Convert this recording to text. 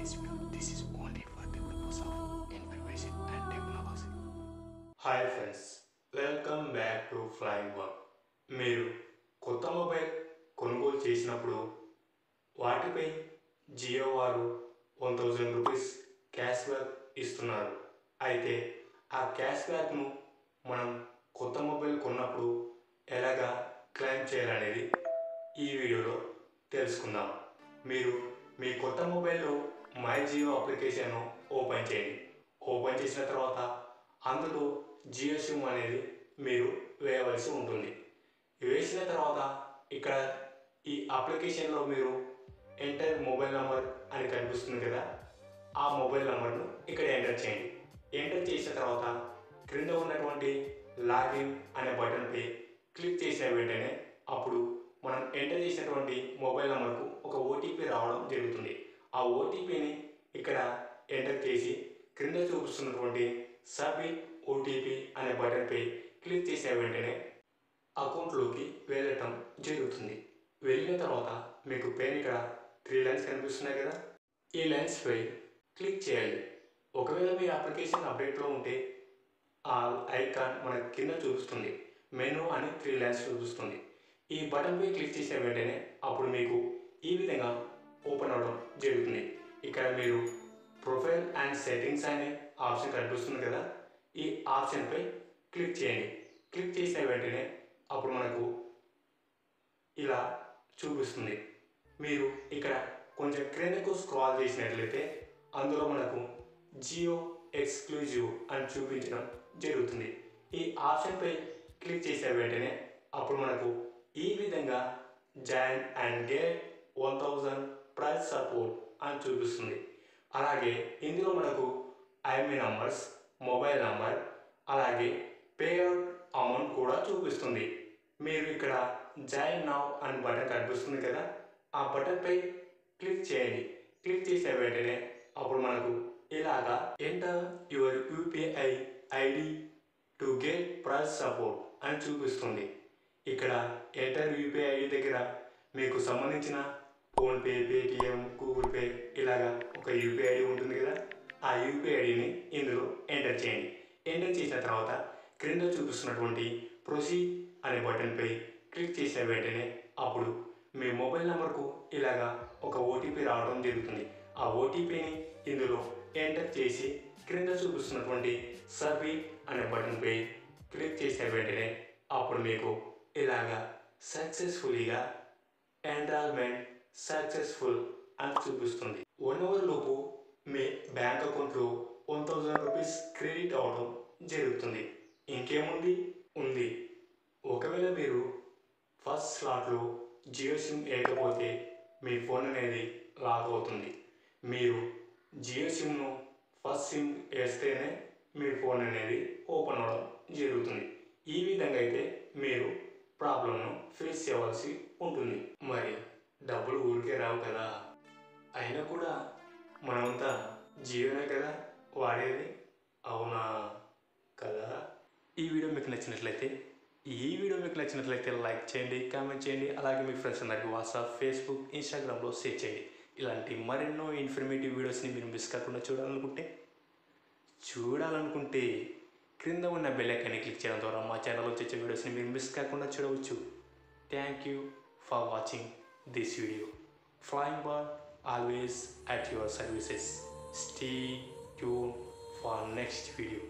this video. This is only for the purpose of information and technology. Hi friends, welcome back to flying work. మీరు కొత్త mobile కొనుగోలు చేసినప్పుడు వాటిపై జియో వారు 1000 rupees cash back ఇస్తున్నారు. అయితే ఆ క్యాష్ బ్యాక్ను మనం కొత్త మొబైల్ కొన్నప్పుడు ఎలాగా క్లెయిమ్ చేయాలనేది ఈ వీడియోలో తెలుసుకుందాం. మీరు మీ కొత్త మొబైల్లో మై జియో అప్లికేషన్ ఓపెన్ చేయండి. ఓపెన్ చేసిన తర్వాత అందులో జియో సిమ్ అనేది మీరు వేయవలసి ఉంటుంది. వేసిన తర్వాత ఇక్కడ ఈ అప్లికేషన్లో మీరు ఎంటర్ మొబైల్ నెంబర్ అని కనిపిస్తుంది కదా, ఆ మొబైల్ నెంబర్ను ఇక్కడ ఎంటర్ చేయండి. ఎంటర్ చేసిన తర్వాత క్రింద ఉన్నటువంటి లాగిన్ అనే బటన్పై క్లిక్ చేసిన వెంటనే అప్పుడు మనం ఎంటర్ చేసినటువంటి మొబైల్ నెంబర్కు ఒక ఓటీపీ రావడం జరుగుతుంది. ఆ ఓటీపీని ఇక్కడ ఎంటర్ చేసి క్రింద చూపిస్తున్నటువంటి సబ్మిట్ ఓటీపీ అనే బటన్పై క్లిక్ చేసిన వెంటనే అకౌంట్లోకి వెళ్ళటం జరుగుతుంది. వెళ్ళిన తర్వాత మీకు పైన ఇక్కడ 3 లైన్స్ కనిపిస్తున్నాయి కదా, ఈ లైన్స్పై క్లిక్ చేయాలి. ఒకవేళ మీ అప్లికేషన్ అప్డేట్లో ఉంటే ఆ ఐకాన్ మనకి కింద చూపిస్తుంది, మెనూ అని 3 లైన్స్ చూపిస్తుంది. ఈ బటన్పై క్లిక్ చేసిన వెంటనే అప్పుడు మీకు ఈ విధంగా ఓపెన్ అవ్వడం జరుగుతుంది. ఇక్కడ మీరు ప్రొఫైల్ అండ్ సెట్టింగ్స్ అనే ఆప్షన్ కనిపిస్తుంది కదా, ఈ ఆప్షన్పై క్లిక్ చేయండి. క్లిక్ చేసిన వెంటనే అప్పుడు మనకు ఇలా చూపిస్తుంది. మీరు ఇక్కడ కొంచెం క్రిందకు స్క్రాల్ చేసినట్లయితే అందులో మనకు జియో ఎక్స్క్లూజివ్ అని చూపించడం జరుగుతుంది. ఈ ఆప్షన్పై క్లిక్ చేసిన వెంటనే అప్పుడు మనకు ఈ విధంగా join and get 1000 price support అని చూపిస్తుంది. అలాగే ఇందులో మనకు ఐఎంఈ నంబర్స్, మొబైల్ నంబర్, అలాగే పేఅవుట్ అమౌంట్ కూడా చూపిస్తుంది. మీరు ఇక్కడ జాయిన్ నౌ అని బటన్ కనిపిస్తుంది కదా, ఆ బటన్పై క్లిక్ చేయండి. క్లిక్ చేసిన వెంటనే అప్పుడు మనకు ఇలాగా enter your UPI ID to get price support అని చూపిస్తుంది. ఇక్కడ ఎంటర్ యూపీఐ ఐడి దగ్గర మీకు సంబంధించిన ఫోన్పే, పేటిఎం, గూగుల్ పే ఇలాగా ఒక యూపీఐ ఐడి ఉంటుంది కదా, ఆ యూపీఐ ఐడిని ఇందులో ఎంటర్ చేయండి. ఎంటర్ చేసిన తర్వాత క్రింద చూపిస్తున్నటువంటి ప్రొసీడ్ అనే బటన్పై క్లిక్ చేసిన వెంటనే అప్పుడు మీ మొబైల్ నెంబర్కు ఇలాగా ఒక ఓటీపీ రావడం జరుగుతుంది. ఆ ఓటీపీని ఇందులో ఎంటర్ చేసి క్రింద చూపిస్తున్నటువంటి సబ్మిట్ అనే బటన్పై క్లిక్ చేసిన వెంటనే అప్పుడు మీకు ఇలాగా సక్సెస్ఫుల్గా ఎన్రాల్మెంట్ సక్సెస్ఫుల్ అని చూపిస్తుంది. 1 అవర్ లోపు మీ బ్యాంక్ అకౌంట్లో 1000 రూపీస్ క్రెడిట్ అవడం జరుగుతుంది. ఇంకేముంది ఉంది. ఒకవేళ మీరు ఫస్ట్ స్లాట్లో జియో సిమ్ వేయకపోతే మీ ఫోన్ అనేది లాక్ అవుతుంది. మీరు జియో సిమ్ను ఫస్ట్ సిమ్ వేస్తేనే మీ ఫోన్ అనేది ఓపెన్ అవ్వడం జరుగుతుంది. ఈ విధంగా అయితే మీరు ప్రాబ్లంను ఫేస్ చేయవలసి ఉంటుంది. మరి డబ్బులు ఊరికే రావు కదా, అయినా కూడా మనమంతా జియోనే కదా వాడేది, అవునా కదా. ఈ వీడియో మీకు నచ్చినట్లయితే లైక్ చేయండి, కామెంట్ చేయండి, అలాగే మీ ఫ్రెండ్స్ అందరికి వాట్సాప్, ఫేస్బుక్, ఇన్స్టాగ్రామ్లో షేర్ చేయండి. ఇలాంటి మరెన్నో ఇన్ఫర్మేటివ్ వీడియోస్ని మీరు మిస్ కాకుండా చూడాలనుకుంటే క్రింద ఉన్న బెల్ ఐకాన్ని క్లిక్ చేయడం ద్వారా మా ఛానల్లో వచ్చే వీడియోస్ని మీరు మిస్ కాకుండా చూడవచ్చు. Thank you for watching this video. Flying bird always at your services. Stay tuned for next video.